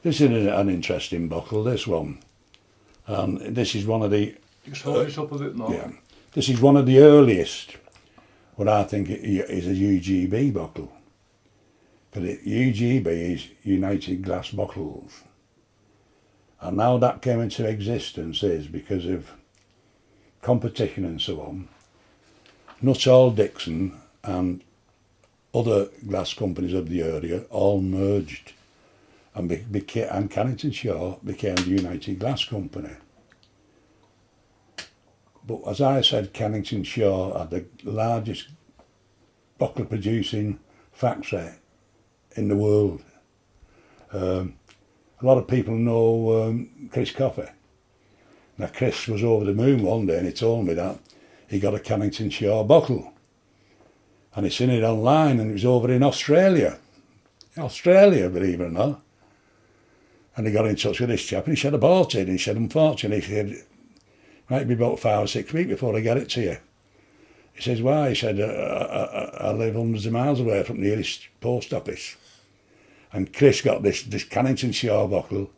This is an interesting bottle, this one. This is one of the... Just hold this up a bit more. Yeah. This is one of the earliest, what I think is a UGB bottle. Because UGB is United Glass Bottles. And now that came into existence is because of competition and so on. Nuttall Dixon and other glass companies of the area all merged, and Cannington Shaw became the United Glass Company. But as I said, Cannington Shaw had the largest bottle producing factory in the world. A lot of people know Chris Coffey. Now Chris was over the moon one day and he told me that he got a Cannington Shaw bottle. And he seen it online and it was over in Australia. Australia, believe it or not. And he got in touch with this chap and he said, I bought it. And he said, unfortunately, he said, might be about 5 or 6 weeks before I get it to you. He says, why? He said, I live hundreds of miles away from the nearest post office. And Chris got this Cannington Shaw bottle.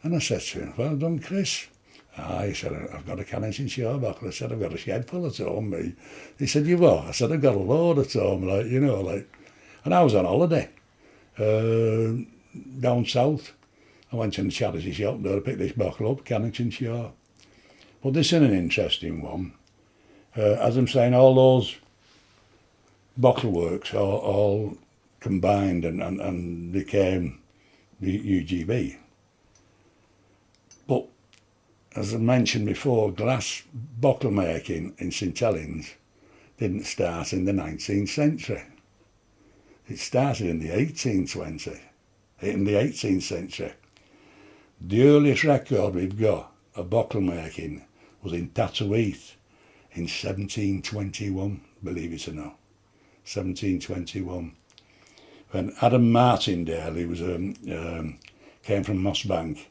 And I said to him, well done, Chris. He said, I've got a Cannington Shaw bottle. I said, I've got a shed full at home. He said, you what? I said, I've got a load at home, like, you know, like. And I was on holiday down south. I went in the charity shop there, I picked this bottle up, Cannington Shaw. But this is an interesting one. As I'm saying, all those bottle works are all combined and became the UGB. But as I mentioned before, glass bottle making in St.Helens didn't start in the 19th century. It started in the 18th century. The earliest record we've got of bottle making was in Tatterheath in 1721, believe it or not. 1721. When Adam Martindale, who was came from Mossbank,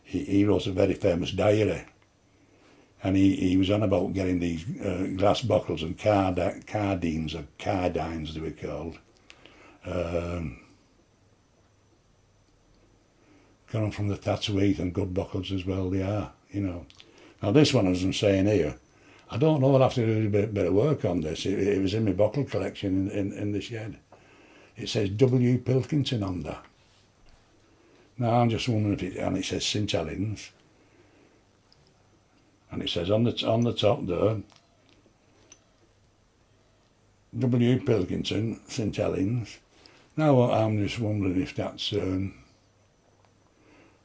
he wrote a very famous diary, and he was on about getting these glass bottles and cardines, or cardines they were called. Gone from the Tatterheath, and good bottles as well they are, you know. Now this one, as I'm saying here, I don't know, I'll have to do a bit of work on this. It was in my bottle collection in the shed. It says W. Pilkington on that. Now I'm just wondering if and it says St. Helens. And it says on the top there, W. Pilkington, St. Helens. Now I'm just wondering if that's one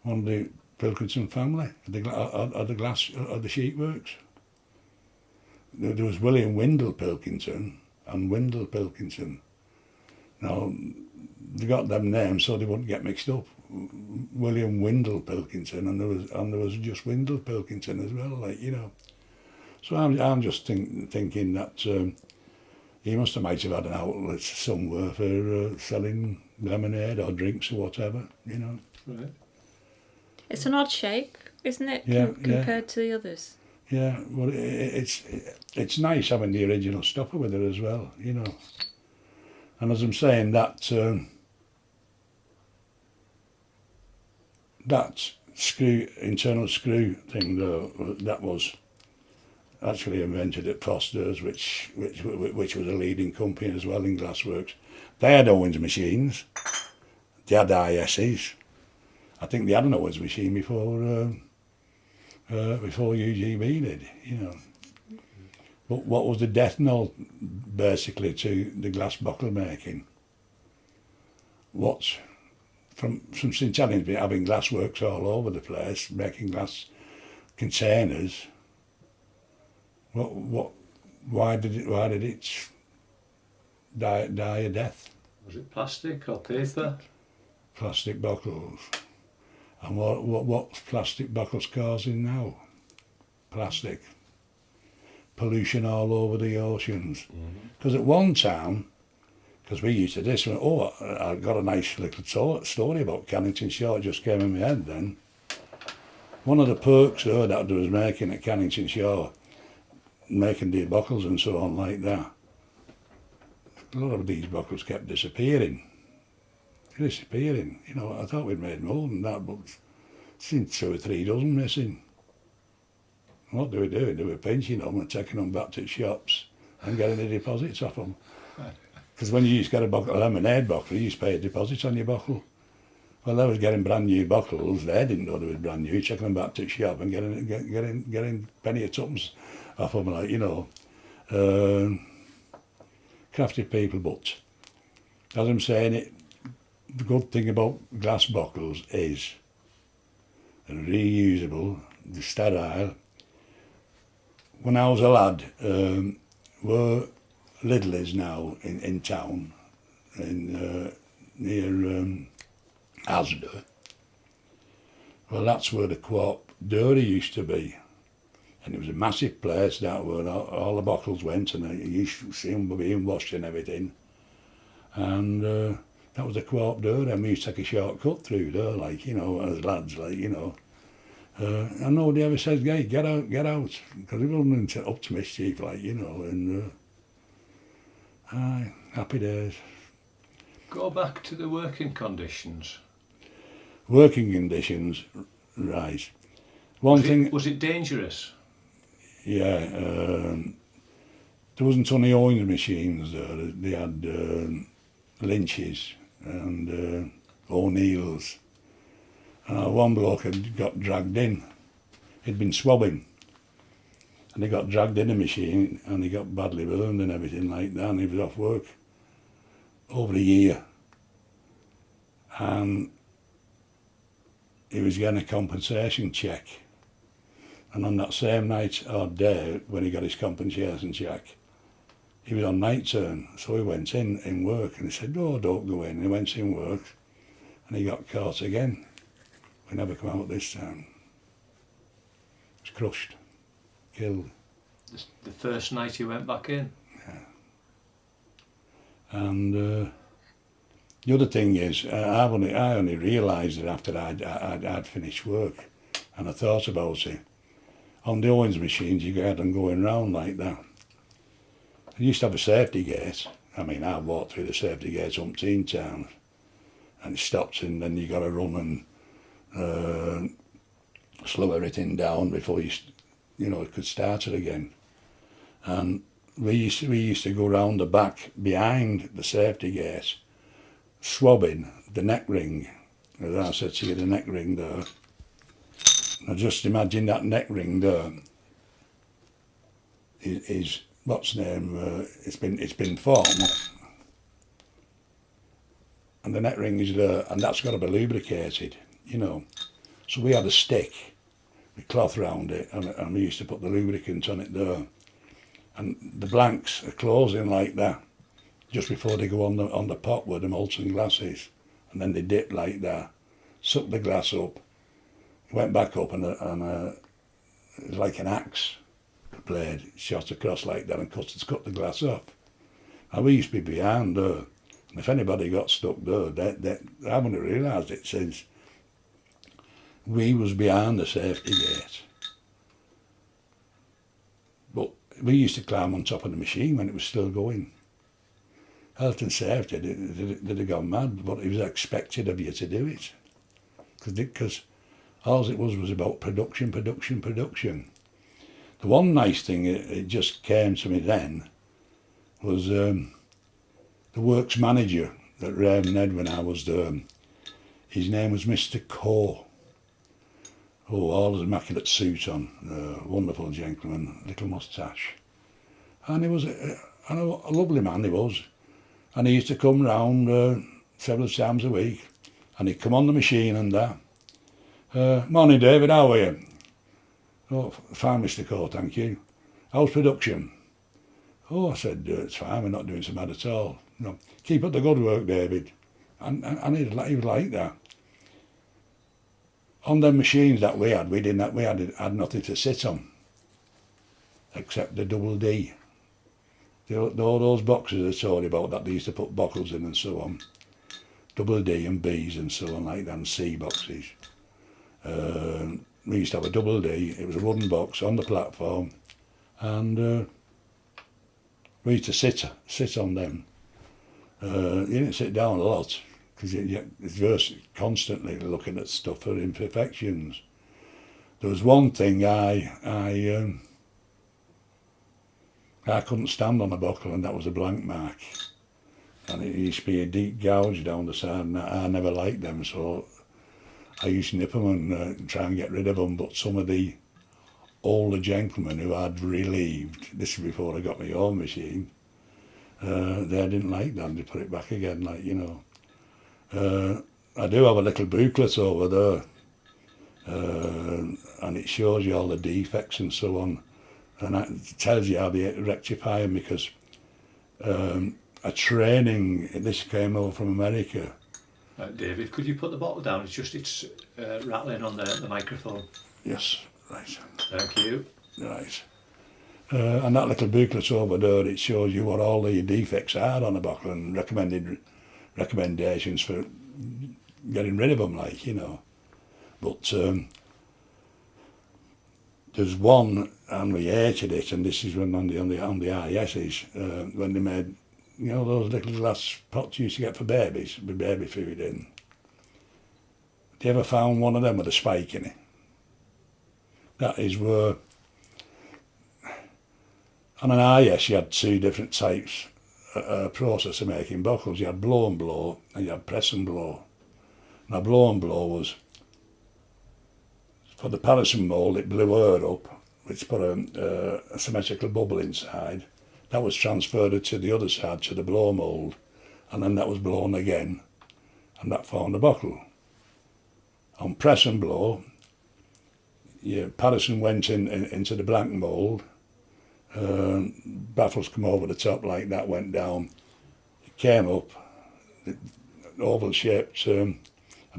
of the Pilkington family, of the glass, of the sheet works. There was William Wendell Pilkington and Wendell Pilkington. Now, they got them names so they wouldn't get mixed up. William Wendell Pilkington, and there was just Wendell Pilkington as well, like, you know. So I'm just thinking that he might have had an outlet somewhere for selling lemonade or drinks or whatever, you know. Right. It's an odd shape, isn't it, compared to the others? Yeah, well, it's nice having the original stopper with it as well, you know. And as I'm saying, that internal screw thing, though, that was actually invented at Foster's, which was a leading company as well in glassworks. They had Owens machines. They had ISs. I think they had an Owens machine before UGB did, you know. But what was the death knell, basically, to the glass bottle making? What's from St. Helens, having glass works all over the place, making glass containers. Why did it die a death? Was it plastic or paper? Plastic bottles. And what's plastic bottles causing now? Plastic. Pollution all over the oceans. Because at one time, because we used to this, I got a nice little story about Cannington Shaw, it just came in my head then. One of the perks that I was making at Cannington Shaw, making the bottles and so on like that, a lot of these bottles kept disappearing. disappearing. You know, I thought we'd made more than that, but since 2 or 3 dozen missing. What do? Do we pinching them and taking them back to the shops and getting the deposits off them? Because when you used to get a bottle of lemonade bottle, you used to pay a deposit on your bottle. Well, they was getting brand new bottles. They didn't know they was brand new. Taking them back to the shop and getting penny of tuppence off them, like, you know. Crafty people, but as I'm saying, the good thing about glass bottles is they're reusable, they're sterile. When I was a lad, where Lidl is now in town, near Asda, well, that's where the Co-op dairy used to be. And it was a massive place that where all the bottles went, and you used to see them being washed and everything. And that was the Co-op dairy, and we used to take a shortcut through there, like, you know, as lads, like, you know. And nobody ever says, "Hey, get out," because it wasn't up to mischief, like, you know. And aye, happy days. Go back to the working conditions. Working conditions, right. Was it dangerous? Yeah, there wasn't only Owens machines there. They had Lynch's and O'Neill's. One bloke had got dragged in. He'd been swabbing. And he got dragged in a machine and he got badly burned and everything like that, and he was off work over a year. And he was getting a compensation check. And on that same night or day when he got his compensation check, he was on night turn, so he went in work, and he said, "Oh, don't go in." And he went in work and he got caught again. We never come out this time. He was crushed, killed. The first night he went back in? Yeah. And the other thing is, I only realised it after I'd finished work, and I thought about it. On the Owens machines, you had them going round like that. You used to have a safety gate. I mean, I walked through the safety gate umpteen times, and it stops, and then you got to run and slow everything down before you could start it again. And we used to go round the back behind the safety gate, swabbing the neck ring. As I said to you, the neck ring there. Now just imagine that neck ring there is what's name? It's been formed, and the neck ring is there, and that's got to be lubricated, you know. So we had a stick with cloth round it, and we used to put the lubricant on it there, and the blanks are closing like that just before they go on the pot where the molten glass is, and then they dip like that, suck the glass up, went back up, and it was like an axe blade shot across like that and cut the glass off. And we used to be behind there, and if anybody got stuck there, I haven't realised it since. We was behind the safety gate, but we used to climb on top of the machine when it was still going. Health and safety, they'd have gone mad, but it was expected of you to do it, because all it was about production. The one nice thing it just came to me then was the works manager at Rainford when I was there. His name was Mr. Coe. Oh, all his immaculate suit on, wonderful gentleman, little moustache. And he was a lovely man, he was. And he used to come round several times a week, and he'd come on the machine and that. "Morning, David, how are you?" "Oh, fine, Mr. Coe, thank you." "How's production?" "Oh," I said, "it's fine, we're not doing so bad at all. You know, keep up the good work, David." And he was like that. On the machines that we had had nothing to sit on except the double D. All those boxes I told you about that they used to put bottles in and so on. Double D and B's and so on like that, and C boxes. We used to have a double D. It was a wooden box on the platform, and we used to sit on them. You didn't sit down a lot because it's constantly looking at stuff for imperfections. There was one thing I couldn't stand on a buckle, and that was a blank mark. And it used to be a deep gouge down the side, and I never liked them, so I used to nip them and try and get rid of them. But some of the older gentlemen who I'd relieved, this is before I got my own machine, they didn't like that, they put it back again, like, you know. I do have a little booklet over there, and it shows you all the defects and so on, and it tells you how they rectify them, because a training, this came over from America. David, could you put the bottle down? It's rattling on the microphone. Yes, right. Thank you. Right. And that little booklet over there, it shows you what all the defects are on a bottle and recommendations for getting rid of them, like, you know. But there's one, and we hated it, and this is when on the ISs, when they made, you know, those little glass pots you used to get for babies, with baby food in. Have you ever found one of them with a spike in it? That is where, on an IS you had two different types, process of making bottles. You had blow and blow, and you had press and blow. Now blow and blow was, for the Patterson mould, it blew air up, which put a symmetrical bubble inside. That was transferred to the other side, to the blow mould, and then that was blown again, and that formed a bottle. On press and blow, Patterson went into the blank mould, baffles come over the top like that, went down, it came up, oval shaped, and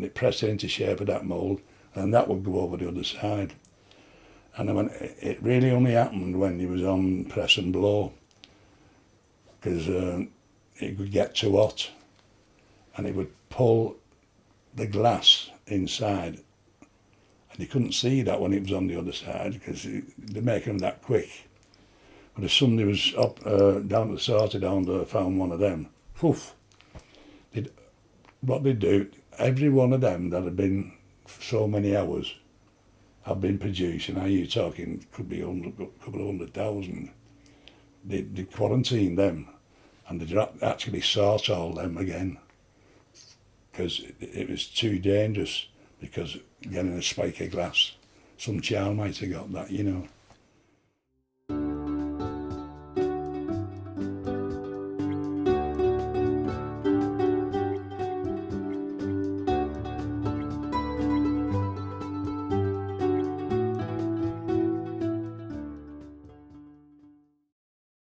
it pressed into shape of that mould, and that would go over the other side. And when it really only happened when he was on press and blow, because it would get too hot, and it would pull the glass inside, and you couldn't see that when it was on the other side, because they're making them that quick. But if somebody was up down at the sorter down there, found one of them, poof, what they'd do, every one of them that had been so many hours have been produced, and are you talking, could be a couple of 100,000. They'd quarantine them, and they'd actually sort all them again, because it was too dangerous, because getting a spike of glass, some child might have got that, you know.